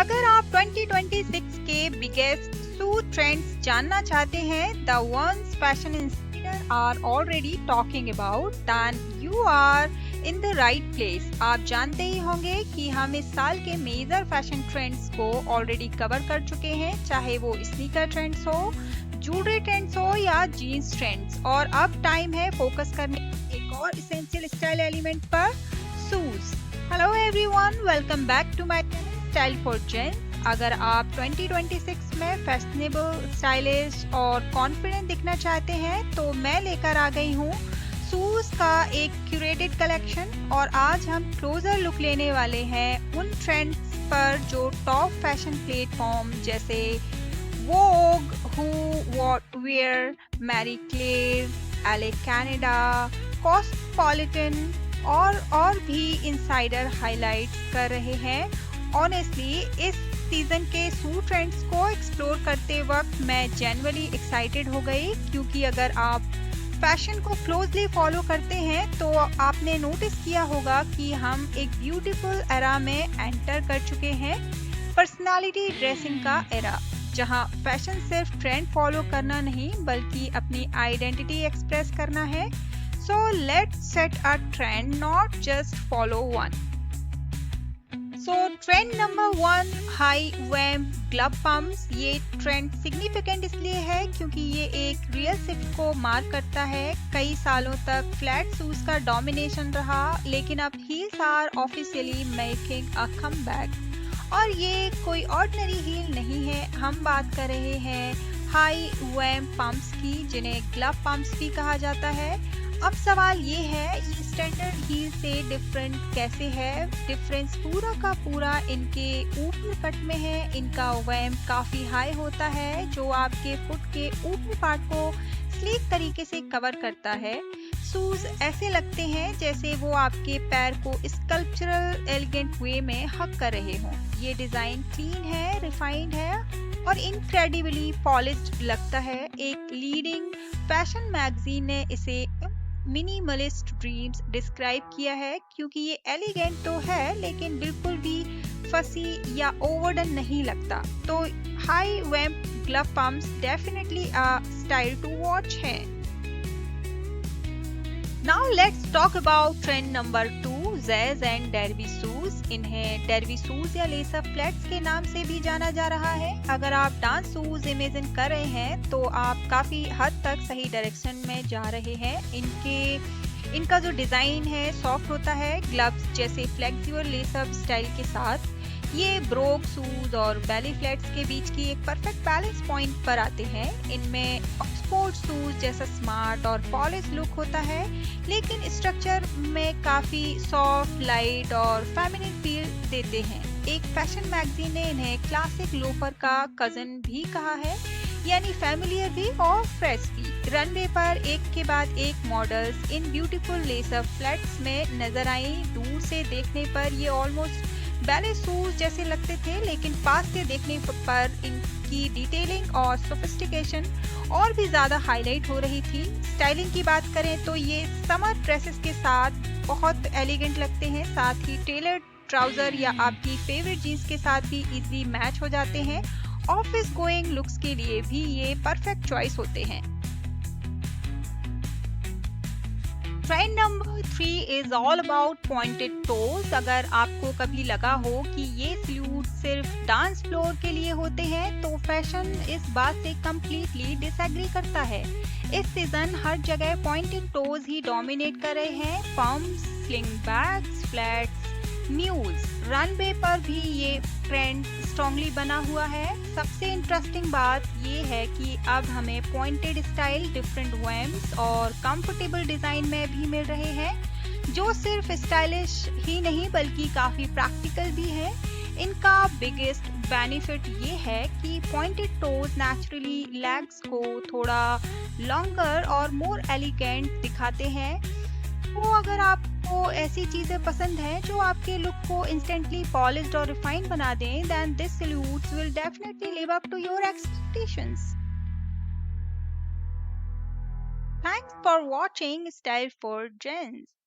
अगर आप 2026 के बिगेस्ट सूट ट्रेंड्स जानना चाहते हैं, the ones fashion insider are already talking about, then you are in the right place. आप जानते ही होंगे कि हम इस साल के मेजर फैशन ट्रेंड्स को ऑलरेडी कवर कर चुके हैं, चाहे वो स्नीकर ट्रेंड्स हो, ज्वेलरी ट्रेंड्स हो या जीन्स ट्रेंड्स। और अब टाइम है फोकस करने एक और इसेंशियल स्टाइल एलिमेंट पर, shoes. Hello everyone, welcome back to my channel style for gents. अगर आप 2026 में फैशनेबल, स्टाइलिश और कॉन्फिडेंट दिखना चाहते हैं तो मैं लेकर आ गई हूँ शूज का एक क्यूरेटेड कलेक्शन। और आज हम क्लोजर लुक लेने वाले हैं उन ट्रेंड्स पर जो टॉप फैशन प्लेटफॉर्म जैसे Vogue, Who, What Wear, Marie Claire, Elle Canada, Cosmopolitan और भी इनसाइडर हाईलाइट कर रहे हैं। ऑनेस्टली इस सीजन के सूट ट्रेंड्स को एक्सप्लोर करते वक्त मैं जेन्युइनली एक्साइटेड हो गई, क्योंकि अगर आप फैशन को क्लोजली फॉलो करते हैं तो आपने नोटिस किया होगा कि हम एक ब्यूटीफुल एरा में एंटर कर चुके हैं, पर्सनालिटी ड्रेसिंग का एरा, जहां फैशन सिर्फ ट्रेंड फॉलो करना नहीं बल्कि अपनी आइडेंटिटी एक्सप्रेस करना है। So let's set a trend, not just follow one. So trend number 1, high vamp glove pumps। ये ट्रेंड सिग्निफिकेंट इसलिए है क्योंकि ये एक रियल शिफ्ट को मार्क करता है। कई सालों तक फ्लैट शूज का डोमिनेशन रहा, लेकिन अब heels are officially making a comeback. और ये कोई ऑर्डिनरी हील नहीं है, हम बात कर रहे हैं हाई वैम्प पंप्स की, जिन्हें ग्लव पंप्स भी कहा जाता है। अब सवाल ये है, ये स्टैंडर्ड हील से डिफरेंट कैसे है? डिफरेंस पूरा का पूरा इनके ऊपरी कट में है। इनका वैम्प काफी हाई होता है, जो आपके फुट के ऊपरी पार्ट को स्लीक तरीके से कवर करता है। शूज ऐसे लगते हैं जैसे वो आपके पैर को स्कल्पचरल एलिगेंट वे में हक कर रहे हों। ये डिजाइन क्लीन है, रिफाइंड है और इनक्रेडिबली पॉलिश्ड लगता है। एक लीडिंग फैशन मैगजीन ने इसे मिनिमलिस्ट ड्रीम्स डिस्क्राइब किया है, क्योंकि ये एलिगेंट तो है लेकिन बिल्कुल भी फसी या ओवरडन नहीं लगता। तो high vamp glove pumps definitely a style to watch है। Now let's talk about trend number 2, jazz and derby shoes. इन्हें डेरबी शूज या लेसअप फ्लैट्स के नाम से भी जाना जा रहा है। अगर आप डांस शूज इमेजिन कर रहे हैं तो आप काफी हद तक सही डायरेक्शन में जा रहे हैं। इनका जो डिजाइन है सॉफ्ट होता है, ग्लव्स जैसे फ्लेक्सिबल लेसअप स्टाइल के साथ। ये ब्रोक शूज और बेली फ्लैट्स के बीच की एक परफेक्ट बैलेंस पॉइंट पर आते हैं। इनमें ऑक्सफोर्ड शूज जैसा स्मार्ट और पॉलिश लुक होता है, लेकिन स्ट्रक्चर में काफी सॉफ्ट, लाइट और फेमिनिन फील देते हैं। एक फैशन मैगजीन ने इन्हें क्लासिक लोफर का कजन भी कहा है, यानी फैमिलियर भी और फ्रेश भी। रनवे पर एक के बाद एक models in beautiful lace-up flats में नजर आई। दूर से देखने पर ये ऑलमोस्ट बैले शूज जैसे लगते थे, लेकिन पास से देखने पर इनकी डिटेलिंग और सोफिस्टिकेशन और भी ज्यादा हाईलाइट हो रही थी। स्टाइलिंग की बात करें तो ये समर ड्रेसेस के साथ बहुत एलिगेंट लगते हैं, साथ ही टेलर्ड ट्राउजर या आपकी फेवरेट जीन्स के साथ भी इजीली मैच हो जाते हैं। ऑफिस गोइंग लुक्स के लिए भी ये परफेक्ट चॉइस होते हैं। Trend number 3 is all about pointed toes. अगर आपको कभी लगा हो कि ये सल्यूट सिर्फ डांस फ्लोर के लिए होते हैं तो फैशन इस बात से कम्प्लीटली डिसएग्री करता है। इस सीजन हर जगह पॉइंटेड टोज ही डोमिनेट कर रहे हैं। Pumps, sling bags, flats, mules, runway पर भी ये ट्रेंड स्ट्रॉन्गली बना हुआ है। सबसे इंटरेस्टिंग बात ये है कि अब हमें पॉइंटेड स्टाइल डिफरेंट वैम्स और कंफर्टेबल डिजाइन में भी मिल रहे हैं, जो सिर्फ स्टाइलिश ही नहीं बल्कि काफी प्रैक्टिकल भी है। इनका बिगेस्ट बेनिफिट ये है कि पॉइंटेड टोज नेचुरली लेग्स को थोड़ा लॉन्गर और मोर एलिगेंट दिखाते हैं। तो अगर आपको ऐसी चीजें पसंद हैं जो आपके लुक को इंस्टेंटली पॉलिश्ड और रिफाइंड बना दें, then this silhouettes will definitely live up to your expectations. Thanks for watching Style for Gents.